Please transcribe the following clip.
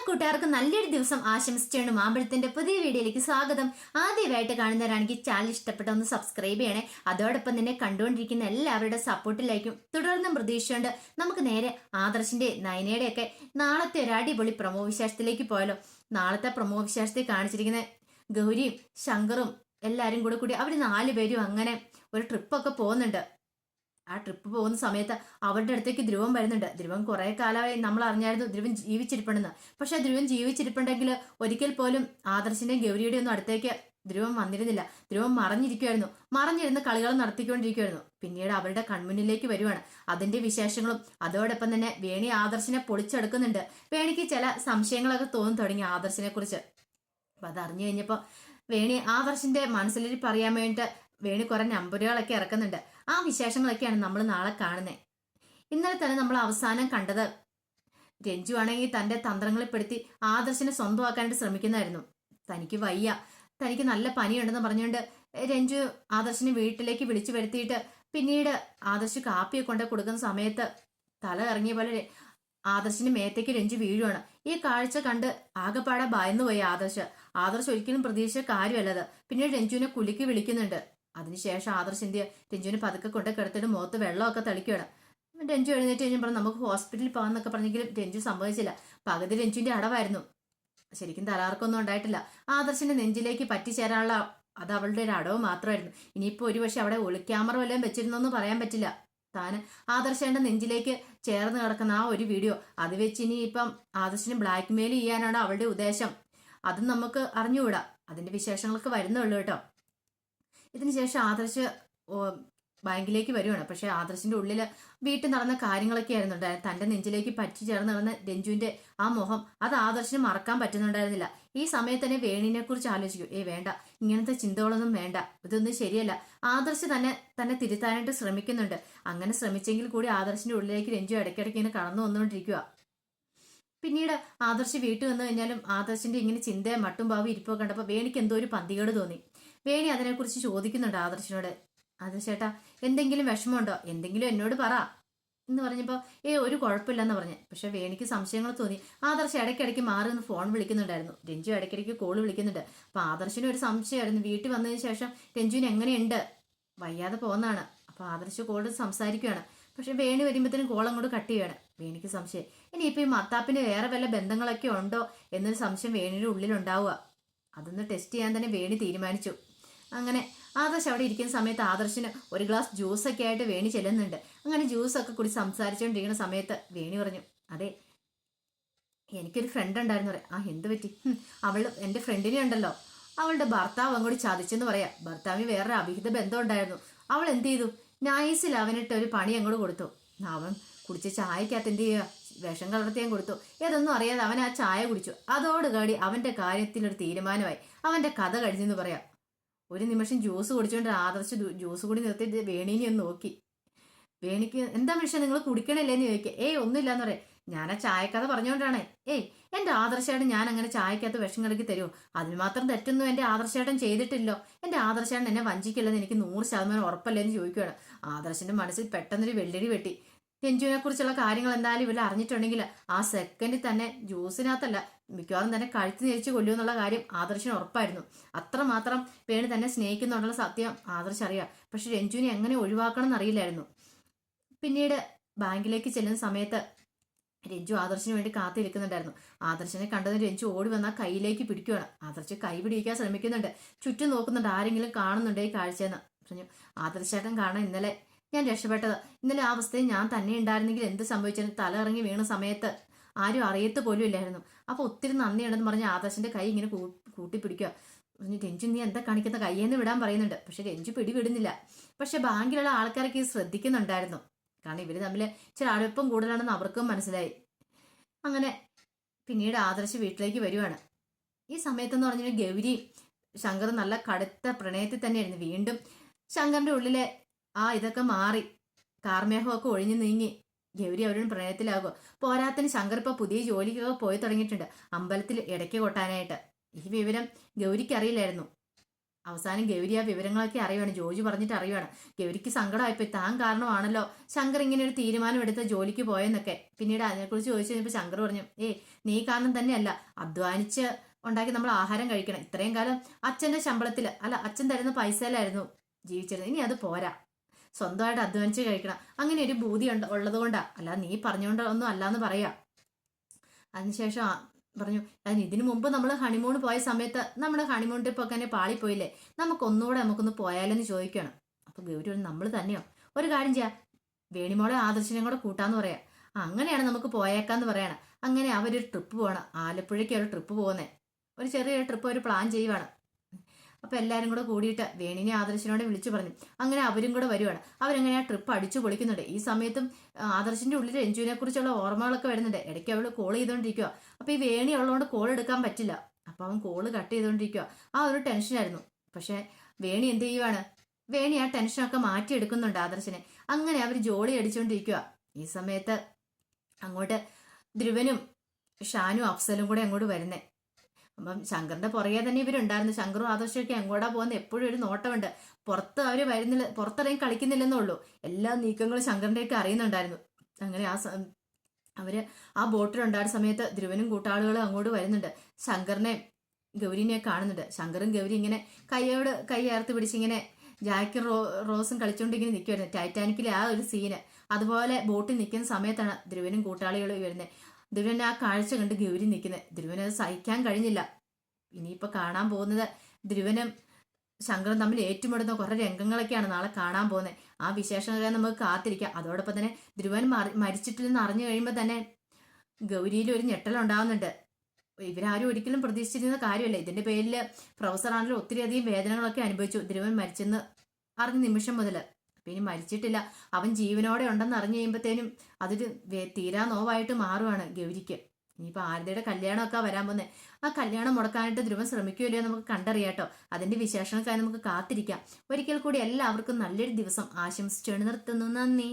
കൂട്ടുകാർക്ക് നല്ലൊരു ദിവസം ആശംസിച്ചുകൊണ്ട് മാമ്പഴത്തിന്റെ പുതിയ വീഡിയോയിലേക്ക് സ്വാഗതം. ആദ്യമായിട്ട് കാണുന്നവരാണെങ്കിൽ ചാനൽ ഇഷ്ടപ്പെട്ട ഒന്ന് സബ്സ്ക്രൈബ് ചെയ്യണേ. അതോടൊപ്പം തന്നെ കണ്ടുകൊണ്ടിരിക്കുന്ന എല്ലാവരുടെ സപ്പോർട്ടിലേക്കും തുടർന്നും പ്രതീക്ഷിച്ചുകൊണ്ട് നമുക്ക് നേരെ ആദർശിന്റെ നയനയുടെ ഒക്കെ നാളത്തെ ഒരു അടിപൊളി പ്രമോ വിശേഷത്തിലേക്ക് പോയാലോ. നാളത്തെ പ്രമോ വിശേഷത്തിൽ കാണിച്ചിരിക്കുന്ന ഗൗരിയും ശങ്കറും എല്ലാരും കൂടി അവർ 4 പേരും അങ്ങനെ ഒരു ട്രിപ്പൊക്കെ പോകുന്നുണ്ട്. ആ ട്രിപ്പ് പോകുന്ന സമയത്ത് അവരുടെ അടുത്തേക്ക് ധ്രുവം വരുന്നുണ്ട്. ധ്രുവം കുറെ കാലമായി നമ്മൾ അറിഞ്ഞായിരുന്നു ധ്രുവൻ ജീവിച്ചിരിപ്പുണ്ടെന്ന്. പക്ഷെ ധ്രുവൻ ജീവിച്ചിരിപ്പുണ്ടെങ്കിൽ ഒരിക്കൽ പോലും ആദർശിന്റെയും ഗൗരിയുടെയും ഒന്നും അടുത്തേക്ക് ധ്രുവം വന്നിരുന്നില്ല. ധ്രുവം മറഞ്ഞിരിക്കുമായിരുന്നു. മറഞ്ഞിരുന്ന് കളികൾ നടത്തിക്കൊണ്ടിരിക്കുമായിരുന്നു. പിന്നീട് അവരുടെ കൺമുന്നിലേക്ക് വരുവാണ് അതിന്റെ വിശേഷങ്ങളും. അതോടൊപ്പം തന്നെ വേണി ആദർശിനെ പൊളിച്ചെടുക്കുന്നുണ്ട്. വേണിക്ക് ചില സംശയങ്ങളൊക്കെ തോന്നി തുടങ്ങി ആദർശിനെ കുറിച്ച്. അപ്പൊ അതറിഞ്ഞു കഴിഞ്ഞപ്പോ വേണി ആദർശിന്റെ മനസ്സിലിരിപ്പ് അറിയാൻ വേണ്ടിയിട്ട് വേണി കുറെ നമ്പറുകളൊക്കെ ഇറക്കുന്നുണ്ട്. ആ വിശേഷങ്ങളൊക്കെയാണ് നമ്മൾ നാളെ കാണുന്നത്. ഇന്നലെ തന്നെ നമ്മൾ അവസാനം കണ്ടത് രഞ്ജു ആണെങ്കിൽ തന്റെ തന്ത്രങ്ങളിൽ പെടുത്തി ആദർശിനെ സ്വന്തമാക്കാനായിട്ട് ശ്രമിക്കുന്നതായിരുന്നു. തനിക്ക് വയ്യ, തനിക്ക് നല്ല പനിയുണ്ടെന്ന് പറഞ്ഞുകൊണ്ട് രഞ്ജു ആദർശിനെ വീട്ടിലേക്ക് വിളിച്ചു വരുത്തിയിട്ട് പിന്നീട് ആദർശ് കാപ്പിയെ കൊണ്ട് കൊടുക്കുന്ന സമയത്ത് തല ഇറങ്ങിയ പോലെ ആദർശിന്റെ മേത്തേക്ക് രഞ്ജു വീഴുവാണ്. ഈ കാഴ്ച കണ്ട് ആകെപ്പാടെ ഭയന്നു പോയി ആദർശ് ഒരിക്കലും പ്രതീക്ഷിച്ച കാര്യമല്ലത്. പിന്നീട് രഞ്ജുവിനെ കുലുക്കി വിളിക്കുന്നുണ്ട്. അതിനുശേഷം ആദർശ് എന്ത് രഞ്ജുവിനെ പതുക്കെ കൊണ്ട് കിടത്തിട്ട് മുഖത്ത് വെള്ളമൊക്കെ തളിക്കുകയാണ്. രഞ്ജു എഴുന്നേറ്റ് കഴിഞ്ഞപ്പോൾ നമുക്ക് ഹോസ്പിറ്റലിൽ പോകാന്നൊക്കെ പറഞ്ഞെങ്കിലും രഞ്ജു സമ്മതിച്ചില്ല. പകുതി രഞ്ജുവിന്റെ അടവായിരുന്നു. ശരിക്കും തലാർക്കൊന്നും ഉണ്ടായിട്ടില്ല. ആദർശിന്റെ നെഞ്ചിലേക്ക് പറ്റിച്ചേരാനുള്ള അത് അവളുടെ ഒരു അടവ് മാത്രമായിരുന്നു. ഇനിയിപ്പോ ഒരുപക്ഷെ അവിടെ ഒളിക്യാമറ വല്ലതും വെച്ചിരുന്നൊന്നും പറയാൻ പറ്റില്ല. താന് ആദർശന്റെ നെഞ്ചിലേക്ക് ചേർന്ന് കിടക്കുന്ന ആ ഒരു വീഡിയോ അത് വെച്ച് ഇനി ഇപ്പം ആദർശിനെ ബ്ലാക്ക് മെയിൽ ചെയ്യാനാണ് അവളുടെ ഉദ്ദേശം. അതും നമുക്ക് അറിഞ്ഞുകൂടാ. അതിന്റെ വിശേഷങ്ങളൊക്കെ വരുന്നുള്ളൂ കേട്ടോ. ഇതിനുശേഷം ആദർശ് ബാങ്കിലേക്ക് വരുവാണ്. പക്ഷെ ആദർശിന്റെ ഉള്ളില് വീട്ടിൽ നടന്ന കാര്യങ്ങളൊക്കെ ആയിരുന്നുണ്ട്. തന്റെ നെഞ്ചിലേക്ക് പറ്റി ചേർന്ന് നടന്ന രഞ്ജുവിന്റെ ആ മുഖം അത് ആദർശിന് മറക്കാൻ പറ്റുന്നുണ്ടായിരുന്നില്ല. ഈ സമയത്ത് തന്നെ വേണിനെ കുറിച്ച് ആലോചിക്കും. വേണ്ട, ഇങ്ങനത്തെ ചിന്തകളൊന്നും വേണ്ട, ഇതൊന്നും ശരിയല്ല. ആദർശ് തന്നെ തിരുത്താനായിട്ട് ശ്രമിക്കുന്നുണ്ട്. അങ്ങനെ ശ്രമിച്ചെങ്കിൽ കൂടി ആദർശിന്റെ ഉള്ളിലേക്ക് രഞ്ജു ഇടയ്ക്കിടയ്ക്ക് ഇങ്ങനെ കടന്നു വന്നുകൊണ്ടിരിക്കുക. പിന്നീട് ആദർശ് വീട്ടിൽ വന്നു കഴിഞ്ഞാലും ആദർശിന്റെ ഇങ്ങനെ ചിന്തയും മട്ടും ഭാവി ഇരിപ്പൊക്കെ കണ്ടപ്പോൾ വേണിക്ക് എന്തോ ഒരു പന്തികേട് തോന്നി. വേണി അതിനെക്കുറിച്ച് ചോദിക്കുന്നുണ്ട് ആദർശിനോട്. ആദർശേട്ടാ, എന്തെങ്കിലും വിഷമമുണ്ടോ? എന്തെങ്കിലും എന്നോട് പറ എന്ന് പറഞ്ഞപ്പോ ഒരു കുഴപ്പമില്ലെന്ന് പറഞ്ഞു. പക്ഷെ വേണിക്ക് സംശയങ്ങൾ തോന്നി. ആദർശ് ഇടയ്ക്കിടയ്ക്ക് മാറി നിന്ന് ഫോൺ വിളിക്കുന്നുണ്ടായിരുന്നു. രഞ്ജു ഇടയ്ക്കിടയ്ക്ക് കോള് വിളിക്കുന്നുണ്ട്. അപ്പൊ ആദർശിന് ഒരു സംശയമായിരുന്നു. വീട്ടിൽ വന്നതിന് ശേഷം രഞ്ജുവിന് എങ്ങനെയുണ്ട്, വയ്യാതെ പോകുന്നതാണ്. അപ്പൊ ആദർശ് കോള് സംസാരിക്കുകയാണ്. പക്ഷെ വേണി വരുമ്പോഴത്തേനും കോൾ അങ്ങോട്ട് കട്ട് ചെയ്യാണ്. വേണിക്ക് സംശയം ഇനിയിപ്പോ ഈ മത്താപ്പിന് വേറെ വല്ല ബന്ധങ്ങളൊക്കെ ഉണ്ടോ എന്നൊരു സംശയം വേണിയുടെ ഉള്ളിലുണ്ടാവുക. അതൊന്ന് ടെസ്റ്റ് ചെയ്യാൻ തന്നെ വേണി തീരുമാനിച്ചു. അങ്ങനെ ആദർശ് അവിടെ ഇരിക്കുന്ന സമയത്ത് ആദർശിന് ഒരു ഗ്ലാസ് ജ്യൂസൊക്കെ ആയിട്ട് വേണി ചെല്ലുന്നുണ്ട്. അങ്ങനെ ജ്യൂസൊക്കെ കൂടി സംസാരിച്ചുകൊണ്ടിരിക്കുന്ന സമയത്ത് വേണി പറഞ്ഞു, അതെ എനിക്കൊരു ഫ്രണ്ട് ഉണ്ടായിരുന്നു പറയാം. എന്ത് പറ്റി? എൻ്റെ ഫ്രണ്ടിനെ ഉണ്ടല്ലോ, അവളുടെ ഭർത്താവ് അങ്ങോട്ട് ചതിച്ചെന്ന് പറയാം. ഭർത്താവിന് വേറൊരു അവിഹിത ബന്ധം ഉണ്ടായിരുന്നു. അവൾ എന്ത് ചെയ്തു, നൈസിൽ അവനിട്ട് ഒരു പണി അങ്ങോട്ട് കൊടുത്തു. അവൻ കുടിച്ച ചായക്കകത്ത് എന്ത് ചെയ്യുക, വിഷം കലർത്തി ഞാൻ കൊടുത്തു. ഏതൊന്നും അറിയാതെ അവൻ ആ ചായ കുടിച്ചു. അതോടുകൂടി അവന്റെ കാര്യത്തിലൊരു തീരുമാനമായി. അവന്റെ കഥ കഴിഞ്ഞെന്ന് പറയാം. ഒരു നിമിഷം ജ്യൂസ് കുടിച്ചുകൊണ്ട് ആദർശ് ജ്യൂസ് കൂടി നിർത്തിയിട്ട് വേണീനെ ഒന്ന് നോക്കി. വേണിക്ക് എന്താ മനുഷ്യൻ നിങ്ങൾ കുടിക്കണില്ലേന്ന് ചോദിക്കുക. ഒന്നുമില്ലാന്ന് പറയാം. ഞാൻ ആ ചായക്കഥ പറഞ്ഞുകൊണ്ടാണ്. എന്റെ ആദർശേട്ടൻ ഞാൻ അങ്ങനെ ചായക്കകത്ത് വിഷം കലക്കി തരുമോ? അതിന് മാത്രം തെറ്റൊന്നും എന്റെ ആദർശേട്ടൻ ചെയ്തിട്ടില്ലോ. എന്റെ ആദർശേട്ടൻ എന്നെ വഞ്ചിക്കില്ലെന്ന് എനിക്ക് 100% ഉറപ്പല്ലേന്ന് ചോദിക്കുകയാണ്. ആദർശന്റെ മനസ്സിൽ പെട്ടെന്നൊരു വെള്ളരി വെട്ടി. രഞ്ജുവിനെ കുറിച്ചുള്ള കാര്യങ്ങൾ എന്തായാലും ഇവർ അറിഞ്ഞിട്ടുണ്ടെങ്കിൽ ആ സെക്കൻഡിൽ തന്നെ ജ്യൂസിനകത്തല്ല മിക്കവാറും തന്നെ കഴുത്ത് തിരിച്ചു കൊല്ലുമെന്നുള്ള കാര്യം ആദർശിന് ഉറപ്പായിരുന്നു. അത്രമാത്രം വേണി തന്നെ സ്നേഹിക്കുന്നുണ്ടുള്ള സത്യം ആദർശ് അറിയാം. പക്ഷെ രഞ്ജുവിനെ എങ്ങനെ ഒഴിവാക്കണം എന്നറിയില്ലായിരുന്നു. പിന്നീട് ബാങ്കിലേക്ക് ചെല്ലുന്ന സമയത്ത് രഞ്ജു ആദർശിന് വേണ്ടി കാത്തിരിക്കുന്നുണ്ടായിരുന്നു. ആദർശിനെ കണ്ടതിന് രഞ്ജു ഓടി വന്നാൽ കയ്യിലേക്ക് പിടിക്കുകയാണ്. ആദർശ് കൈ പിടിക്കാൻ ശ്രമിക്കുന്നുണ്ട്. ചുറ്റും നോക്കുന്നുണ്ട് ആരെങ്കിലും കാണുന്നുണ്ടോ ഈ കാഴ്ചയെന്ന്. പറഞ്ഞു, ആദർശേട്ടൻ കാണാൻ ഇന്നലെ ഞാൻ രക്ഷപ്പെട്ടത്. ഇന്നലെ ആ അവസ്ഥയിൽ ഞാൻ തന്നെ ഉണ്ടായിരുന്നെങ്കിൽ എന്ത് സംഭവിച്ചാലും തല ഇറങ്ങി വീണ സമയത്ത് ആരും അറിയത്ത് പോലും ഇല്ലായിരുന്നു. അപ്പൊ ഒത്തിരി നന്ദിയുണ്ടെന്ന് പറഞ്ഞ് ആദർശിന്റെ കൈ ഇങ്ങനെ കൂട്ടിപ്പിടിക്കുക. പറഞ്ഞു, രഞ്ജു നീ എന്താ കാണിക്കുന്ന, കയ്യെന്ന് വിടാൻ പറയുന്നുണ്ട്. പക്ഷെ രഞ്ജു പിടിവിടുന്നില്ല. പക്ഷെ ബാങ്കിലുള്ള ആൾക്കാരൊക്കെ ഇത് ശ്രദ്ധിക്കുന്നുണ്ടായിരുന്നു. കാരണം ഇവര് തമ്മിൽ ചില അടുപ്പം കൂടുതലാണെന്ന് അവർക്കും മനസ്സിലായി. അങ്ങനെ പിന്നീട് ആദർശ് വീട്ടിലേക്ക് വരുവാണ്. ഈ സമയത്തെന്ന് പറഞ്ഞാൽ ഗൗരി ശങ്കർ നല്ല കടുത്ത പ്രണയത്തിൽ തന്നെയായിരുന്നു. വീണ്ടും ശങ്കറിന്റെ ഉള്ളിലെ ഇതൊക്കെ മാറി കാർമേഹമൊക്കെ ഒഴിഞ്ഞു നീങ്ങി ഗൗരി അവരുടെ പ്രണയത്തിലാകുക. പോരാത്തിന് ശങ്കർ ഇപ്പൊ പുതിയ ജോലിക്കൊക്കെ പോയി തുടങ്ങിയിട്ടുണ്ട്, അമ്പലത്തിൽ ഇടയ്ക്ക് കൊട്ടാനായിട്ട്. ഈ വിവരം ഗൗരിക്ക് അറിയില്ലായിരുന്നു. അവസാനം ഗൗരി ആ വിവരങ്ങളൊക്കെ അറിയുവാണ്. ജോജി പറഞ്ഞിട്ട് അറിയുവാണ്. ഗൗരിക്ക് സങ്കടമായിപ്പോയി. താൻ കാരണമാണല്ലോ ശങ്കർ ഇങ്ങനെ ഒരു തീരുമാനം എടുത്ത് ജോലിക്ക് പോയെന്നൊക്കെ. പിന്നീട് അതിനെക്കുറിച്ച് ചോദിച്ചു കഴിഞ്ഞപ്പോൾ ശങ്കർ പറഞ്ഞു, നീ കാരണം തന്നെയല്ല, അധ്വാനിച്ച് ഉണ്ടാക്കി നമ്മൾ ആഹാരം കഴിക്കണം. ഇത്രയും കാലം അച്ഛന്റെ ശമ്പളത്തിൽ അല്ല, അച്ഛൻ തരുന്ന പൈസയിലായിരുന്നു ജീവിച്ചിരുന്നത്. ഇനി അത് പോരാ, സ്വന്തമായിട്ട് അധ്വാനിച്ച് കഴിക്കണം. അങ്ങനെ ഒരു ബോധ്യം ഉള്ളത് കൊണ്ടാ, അല്ല നീ പറഞ്ഞുകൊണ്ട് ഒന്നും അല്ലാന്ന് പറയാ. അതിനുശേഷം പറഞ്ഞു, ഇതിനു മുമ്പ് നമ്മൾ ഹണിമൂൺ പോയ സമയത്ത് നമ്മുടെ ഹണിമൂൺ ട്രിപ്പ് ഒക്കെ തന്നെ പാളിപ്പോയില്ലേ, നമുക്കൊന്ന് പോയാലെന്ന് ചോദിക്കണം. അപ്പൊ ഗൗരി നമ്മൾ തന്നെയോ, ഒരു കാര്യം ചെയ്യാം, വേണിമോളെ ആദർശിനെയും കൂടെ കൂട്ടാന്ന് പറയാം. അങ്ങനെയാണ് നമുക്ക് പോയേക്കാന്ന് പറയണം. അങ്ങനെ അവരൊരു ട്രിപ്പ് പോകണം. ആലപ്പുഴയ്ക്ക് ഒരു ട്രിപ്പ് പോകുന്നേ, ഒരു ചെറിയൊരു ട്രിപ്പ് ഒരു പ്ലാൻ ചെയ്യുവാണ്. അപ്പൊ എല്ലാരും കൂടെ കൂടിയിട്ട് വേണിനെ ആദർശിനോട് വിളിച്ചു പറഞ്ഞു. അങ്ങനെ അവരും കൂടെ വരുവാണ്. അവരങ്ങനെ ആ ട്രിപ്പ് അടിച്ചു പൊളിക്കുന്നുണ്ട്. ഈ സമയത്തും ആദർശിന്റെ ഉള്ളിൽ രഞ്ജുവിനെ കുറിച്ചുള്ള ഓർമ്മകളൊക്കെ വരുന്നുണ്ട്. ഇടയ്ക്ക് അവള് കോൾ ചെയ്തോണ്ടിരിക്കുക. അപ്പൊ ഈ വേണി ഉള്ളതുകൊണ്ട് കോൾ എടുക്കാൻ പറ്റില്ല. അപ്പൊ അവൻ കോള് കട്ട് ചെയ്തോണ്ടിരിക്കുക. ആ ഒരു ടെൻഷനായിരുന്നു. പക്ഷെ വേണി എന്ത് ചെയ്യുവാണ്, വേണി ആ ടെൻഷനൊക്കെ മാറ്റിയെടുക്കുന്നുണ്ട് ആദർശിനെ. അങ്ങനെ അവർ ജോളി അടിച്ചുകൊണ്ടിരിക്കുക. ഈ സമയത്ത് അങ്ങോട്ട് ധ്രുവനും ഷാനും അഫ്സലും കൂടെ അങ്ങോട്ട് വരുന്നേ. അപ്പം ശങ്കറിന്റെ പുറകെ തന്നെ ഇവരുണ്ടായിരുന്നു. ശങ്കറും ആദർശമൊക്കെ എങ്ങോട്ടാ പോകുന്ന എപ്പോഴും ഒരു നോട്ടമുണ്ട്. പുറത്ത് അവര് വരുന്നില്ല, പുറത്തിറങ്ങി കളിക്കുന്നില്ലെന്നേ ഉള്ളൂ. എല്ലാ നീക്കങ്ങളും ശങ്കറിന്റെയൊക്കെ അറിയുന്നുണ്ടായിരുന്നു. അങ്ങനെ അവര് ആ ബോട്ടിലുണ്ടായിരുന്ന സമയത്ത് ധ്രുവനും കൂട്ടാളുകളും അങ്ങോട്ട് വരുന്നുണ്ട്. ശങ്കറിനെ ഗൗരിനെ കാണുന്നുണ്ട്. ശങ്കറും ഗൗരി ഇങ്ങനെ കൈയോട് കൈ ചേർത്ത് പിടിച്ചിങ്ങനെ ജാക്കും റോസും കളിച്ചുകൊണ്ട് ഇങ്ങനെ നിൽക്കുമായിരുന്നു. ടൈറ്റാനിക്കിലെ ആ ഒരു സീന് അതുപോലെ ബോട്ടിൽ നിൽക്കുന്ന സമയത്താണ് ധ്രുവനും കൂട്ടാളികളും വരുന്നത്. ധ്രുവൻ ആ കാഴ്ച കണ്ട് ഗൗരി നിൽക്കുന്നത്. ധ്രുവന് അത് സഹിക്കാൻ കഴിഞ്ഞില്ല. ഇനിയിപ്പോൾ കാണാൻ പോകുന്നത് ധ്രുവനും ശങ്കറും തമ്മിൽ ഏറ്റുമുടുന്ന കുറെ രംഗങ്ങളൊക്കെയാണ് നാളെ കാണാൻ പോകുന്നത്. ആ വിശേഷങ്ങളെ നമുക്ക് കാത്തിരിക്കാം. അതോടൊപ്പം തന്നെ ധ്രുവൻ മരിച്ചിട്ടില്ലെന്ന് അറിഞ്ഞു കഴിയുമ്പോൾ തന്നെ ഗൗരിയിൽ ഒരു ഞെട്ടലുണ്ടാവുന്നുണ്ട്. ഇവരാരും ഒരിക്കലും പ്രതീക്ഷിച്ചിരുന്ന കാര്യമല്ല. ഇതിന്റെ പേരിൽ പ്രൊഫസർ ആണെങ്കിലും ഒത്തിരി അധികം വേദനകളൊക്കെ അനുഭവിച്ചു ധ്രുവൻ മരിച്ചെന്ന് അറിഞ്ഞ നിമിഷം മുതൽ. അപ്പൊ ഇനി മരിച്ചിട്ടില്ല, അവൻ ജീവനോടെ ഉണ്ടെന്ന് അറിഞ്ഞു കഴിയുമ്പോഴത്തേനും അതൊരു തീരാ നോവായിട്ട് മാറുവാണ് ഗൗരിക്ക്. ഇനിയിപ്പോൾ ആരുടെയുടെ കല്യാണമൊക്കെ വരാൻ പോകുന്നത്. ആ കല്യാണം മുടക്കാനായിട്ട് ധ്രുവൻ ശ്രമിക്കുമല്ലോ നമുക്ക് കണ്ടറിയാട്ടോ. അതിന്റെ വിശേഷങ്ങൾക്കായി നമുക്ക് കാത്തിരിക്കാം. ഒരിക്കൽ കൂടി എല്ലാവർക്കും നല്ലൊരു ദിവസം ആശംസിച്ചുകൊണ്ട് നിർത്തുന്നു. നന്ദി.